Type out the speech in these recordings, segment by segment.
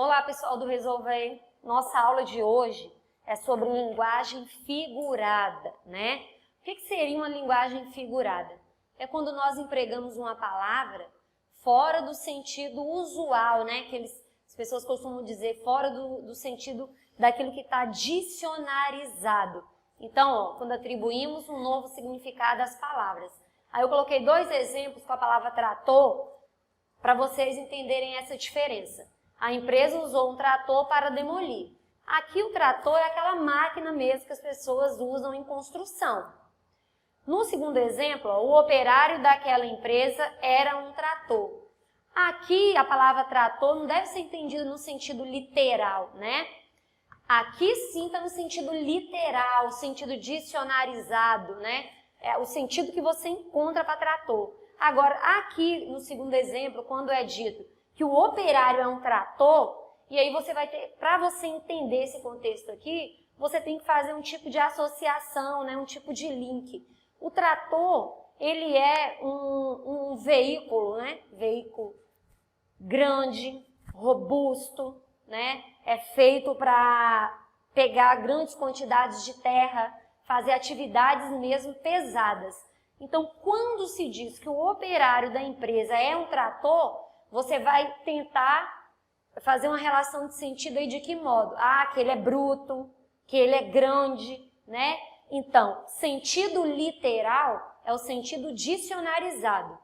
Olá, pessoal do Resolva aí. Nossa aula de hoje é sobre linguagem figurada, né? O que seria uma linguagem figurada? É quando nós empregamos uma palavra fora do sentido usual, né? As pessoas costumam dizer fora do sentido daquilo que está dicionarizado. Então, ó, quando atribuímos um novo significado às palavras. Aí eu coloquei dois exemplos com a palavra trator para vocês entenderem essa diferença. A empresa usou um trator para demolir. Aqui o trator é aquela máquina mesmo que as pessoas usam em construção. No segundo exemplo, ó, o operário daquela empresa era um trator. Aqui a palavra trator não deve ser entendida no sentido literal, né? Aqui sim está no sentido literal, sentido dicionarizado, né? É o sentido que você encontra para trator. Agora, aqui no segundo exemplo, quando é dito que o operário é um trator, e aí você vai ter, para você entender esse contexto aqui, você tem que fazer um tipo de associação, né? Um tipo de link. O trator, ele é um veículo, né? Veículo grande, robusto, né? É feito para pegar grandes quantidades de terra, fazer atividades mesmo pesadas. Então, quando se diz que o operário da empresa é um trator, você vai tentar fazer uma relação de sentido aí de que modo? Ah, que ele é bruto, que ele é grande, né? Então, sentido literal é o sentido dicionarizado.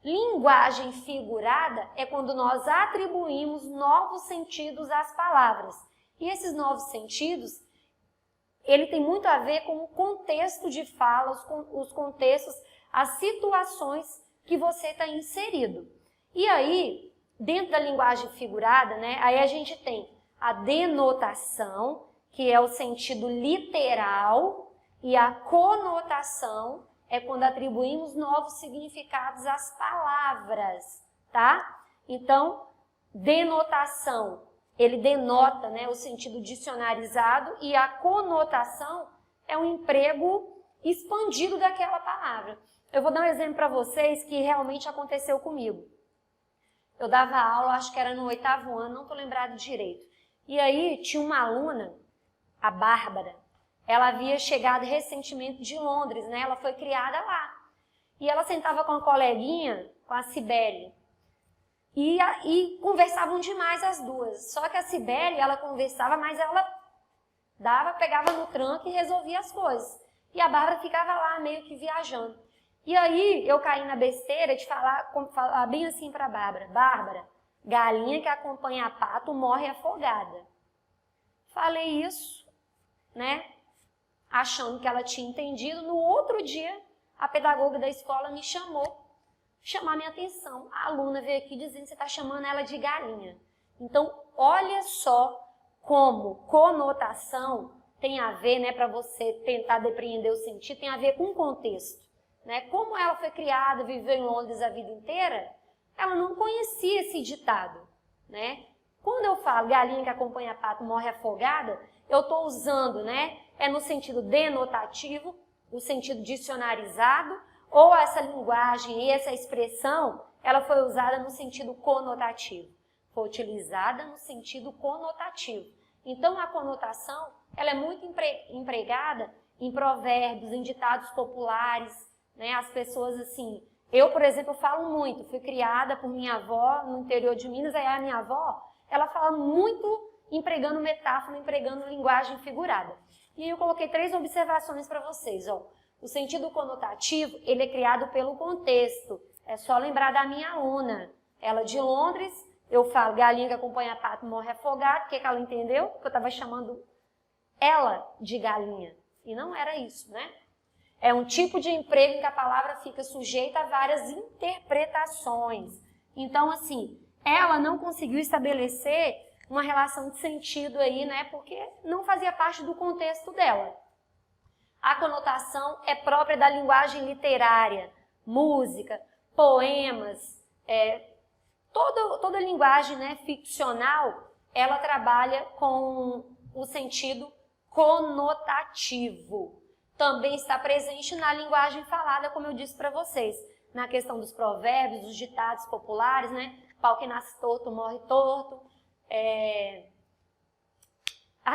Linguagem figurada é quando nós atribuímos novos sentidos às palavras. E esses novos sentidos, ele tem muito a ver com o contexto de fala, os contextos, as situações que você está inserido. E aí, dentro da linguagem figurada, né, aí a gente tem a denotação, que é o sentido literal, e a conotação é quando atribuímos novos significados às palavras, tá? Então, denotação, ele denota, né, o sentido dicionarizado, e a conotação é um emprego expandido daquela palavra. Eu vou dar um exemplo para vocês que realmente aconteceu comigo. Eu dava aula, acho que era no 8º ano, não estou lembrado direito. E aí tinha uma aluna, a Bárbara, ela havia chegado recentemente de Londres, né? Ela foi criada lá. E ela sentava com a coleguinha, com a Cibele, e conversavam demais as duas. Só que a Cibele, ela conversava, mas ela pegava no tranco e resolvia as coisas. E a Bárbara ficava lá, meio que viajando. E aí eu caí na besteira de falar bem assim para a Bárbara. Bárbara, galinha que acompanha pato morre afogada. Falei isso, né? Achando que ela tinha entendido. No outro dia, a pedagoga da escola me chamou minha atenção. A aluna veio aqui dizendo que você está chamando ela de galinha. Então, olha só como conotação tem a ver, né, para você tentar depreender o sentido, tem a ver com o contexto. Né? Como ela foi criada, viveu em Londres a vida inteira, ela não conhecia esse ditado. Né? Quando eu falo galinha que acompanha pato morre afogada, eu estou usando, né, no sentido denotativo, o sentido dicionarizado, ou essa linguagem e essa expressão, ela foi usada no sentido conotativo. Foi utilizada no sentido conotativo. Então, a conotação, ela é muito empregada em provérbios, em ditados populares, né? As pessoas, assim... Eu, por exemplo, falo muito. Fui criada por minha avó no interior de Minas, aí a minha avó, ela fala muito empregando metáfora, empregando linguagem figurada. E aí eu coloquei 3 observações para vocês, ó. O sentido conotativo, ele é criado pelo contexto. É só lembrar da minha aluna. Ela de Londres, eu falo galinha que acompanha pato morre afogado. O que ela entendeu? Porque eu estava chamando ela de galinha. E não era isso, né? É um tipo de emprego em que a palavra fica sujeita a várias interpretações. Então, assim, ela não conseguiu estabelecer uma relação de sentido aí, né? Porque não fazia parte do contexto dela. A conotação é própria da linguagem literária, música, poemas, toda linguagem, né, ficcional, ela trabalha com o sentido conotativo. Também está presente na linguagem falada, como eu disse para vocês, na questão dos provérbios, dos ditados populares, né? Pau que nasce torto morre torto.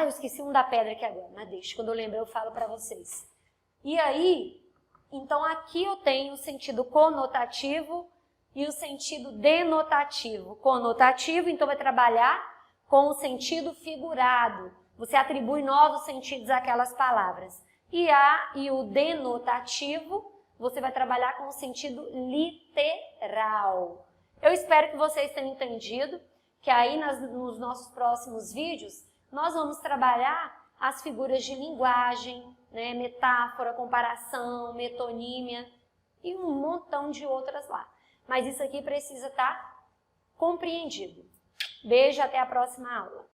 eu esqueci um da pedra aqui agora, mas deixa, quando eu lembrar eu falo para vocês. E aí, então aqui eu tenho o sentido conotativo e o sentido denotativo. Conotativo, então, vai trabalhar com o sentido figurado. Você atribui novos sentidos àquelas palavras. E o denotativo, você vai trabalhar com o sentido literal. Eu espero que vocês tenham entendido que aí nos nossos próximos vídeos, nós vamos trabalhar as figuras de linguagem, né, metáfora, comparação, metonímia e um montão de outras lá. Mas isso aqui precisa estar compreendido. Beijo, até a próxima aula.